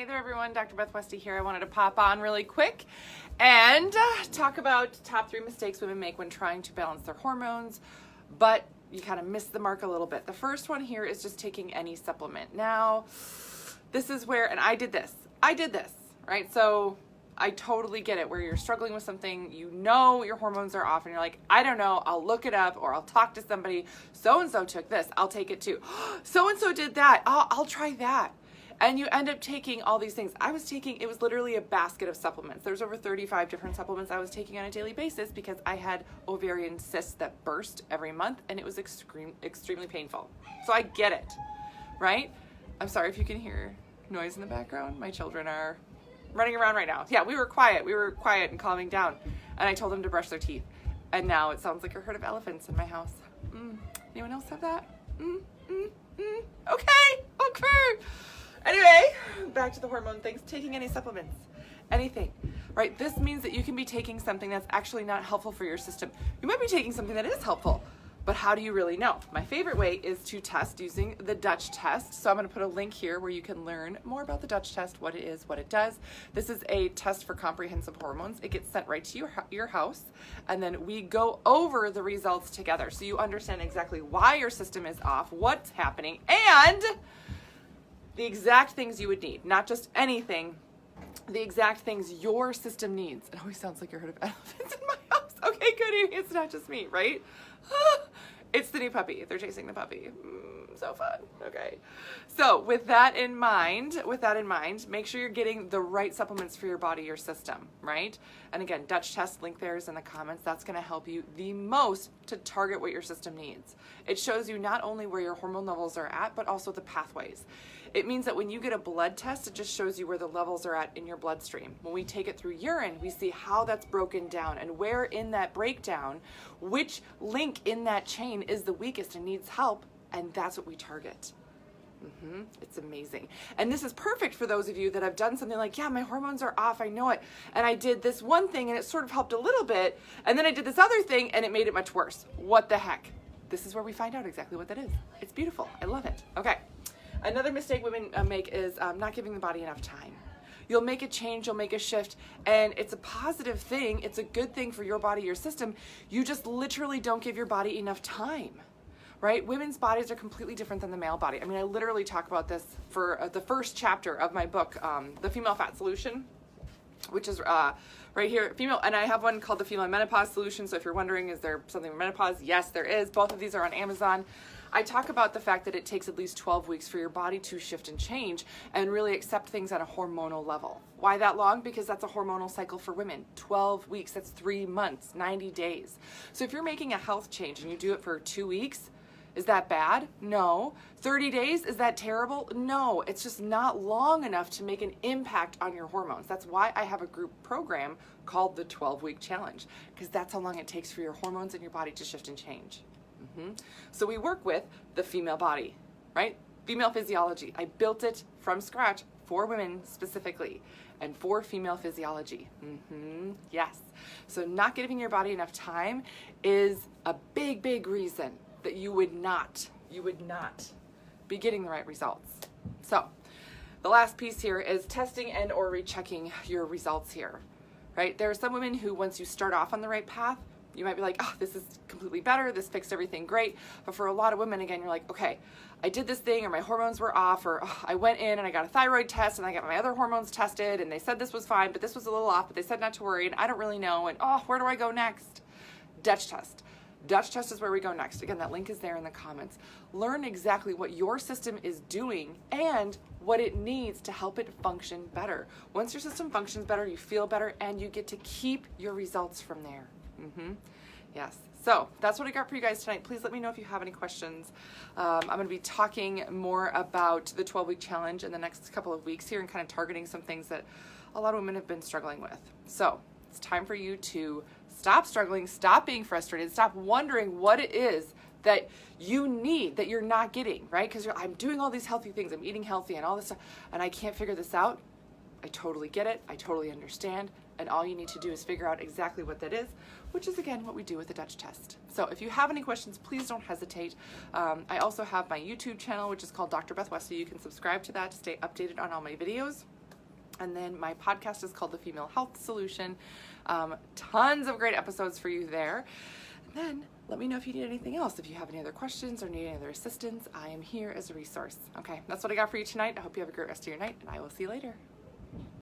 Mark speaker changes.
Speaker 1: Hey there everyone, Dr. Beth Westy here. I wanted to pop on really quick and talk about top 3 mistakes women make when trying to balance their hormones, but you kind of miss the mark a little bit. The first one here is just taking any supplement. Now, this is where, and I did this, right? So I totally get it, where you're struggling with something, you know your hormones are off, and you're like, I don't know, I'll look it up, or I'll talk to somebody, so-and-so took this, I'll take it too. So-and-so did that, I'll try that. And you end up taking all these things. I was taking, it was literally a basket of supplements. There's over 35 different supplements I was taking on a daily basis because I had ovarian cysts that burst every month, and it was extremely painful. So I get it, right? I'm sorry if you can hear noise in the background. My children are running around right now. Yeah, we were quiet and calming down. And I told them to brush their teeth. And now it sounds like a herd of elephants in my house. Anyone else have that? Okay. Anyway, back to the hormone things. Taking any supplements, anything, right? This means that you can be taking something that's actually not helpful for your system. You might be taking something that is helpful, but how do you really know? My favorite way is to test using the Dutch test. So I'm going to put a link here where you can learn more about the Dutch test, what it is, what it does. This is a test for comprehensive hormones. It gets sent right to your house, and then we go over the results together so you understand exactly why your system is off, what's happening, and the exact things you would need, not just anything, the exact things your system needs. It always sounds like a herd of elephants in my house. Okay, good, it's not just me, right? It's the new puppy. They're chasing the puppy. So fun. Okay. So with that in mind, make sure you're getting the right supplements for your body, your system, right? And again, Dutch test, link there is in the comments. That's going to help you the most to target what your system needs. It shows you not only where your hormone levels are at, but also the pathways. It means that when you get a blood test, it just shows you where the levels are at in your bloodstream. When we take it through urine, we see how that's broken down and where in that breakdown, which link in that chain is the weakest and needs help, and that's what we target. It's amazing. And this is perfect for those of you that have done something like, yeah, my hormones are off, I know it, and I did this one thing and it sort of helped a little bit, and then I did this other thing and it made it much worse. What the heck? This is where we find out exactly what that is. It's beautiful. I love it. Okay. Another mistake women make is not giving the body enough time. You'll make a change, you'll make a shift, and it's a positive thing. It's a good thing for your body, your system. You just literally don't give your body enough time, right? Women's bodies are completely different than the male body. I mean, I literally talk about this for the first chapter of my book, The Female Fat Solution, which is right here, female, and I have one called The Female Menopause Solution. So if you're wondering, is there something for menopause? Yes, there is. Both of these are on Amazon. I talk about the fact that it takes at least 12 weeks for your body to shift and change and really accept things on a hormonal level. Why that long? Because that's a hormonal cycle for women. 12 weeks, that's 3 months, 90 days. So if you're making a health change and you do it for 2 weeks, is that bad? No. 30 days, is that terrible? No. It's just not long enough to make an impact on your hormones. That's why I have a group program called the 12-Week Challenge, because that's how long it takes for your hormones and your body to shift and change. So we work with the female body, right? Female physiology. I built it from scratch for women specifically and for female physiology. Yes. So not giving your body enough time is a big, big reason that you would not be getting the right results. So the last piece here is testing and or rechecking your results here, right? There are some women who, once you start off on the right path, you might be like, oh, this is completely better, this fixed everything great. But for a lot of women, again, you're like, okay, I did this thing, or my hormones were off, or oh, I went in and I got a thyroid test and I got my other hormones tested and they said this was fine, but this was a little off, but they said not to worry, and I don't really know, and oh, where do I go next? Dutch test. Dutch test is where we go next. Again, that link is there in the comments. Learn exactly what your system is doing and what it needs to help it function better. Once your system functions better, you feel better, and you get to keep your results from there. Yes. So that's what I got for you guys tonight. Please let me know if you have any questions. I'm going to be talking more about the 12-week challenge in the next couple of weeks here and kind of targeting some things that a lot of women have been struggling with. So it's time for you to stop struggling, stop being frustrated, stop wondering what it is that you need that you're not getting, right? Because I'm doing all these healthy things, I'm eating healthy and all this stuff, and I can't figure this out. I totally get it. I totally understand. And all you need to do is figure out exactly what that is, which is, again, what we do with the Dutch test. So if you have any questions, please don't hesitate. I also have my YouTube channel, which is called Dr. Beth Westy. You can subscribe to that to stay updated on all my videos. And then my podcast is called The Female Health Solution. Tons of great episodes for you there. And then let me know if you need anything else. If you have any other questions or need any other assistance, I am here as a resource. Okay, that's what I got for you tonight. I hope you have a great rest of your night, and I will see you later.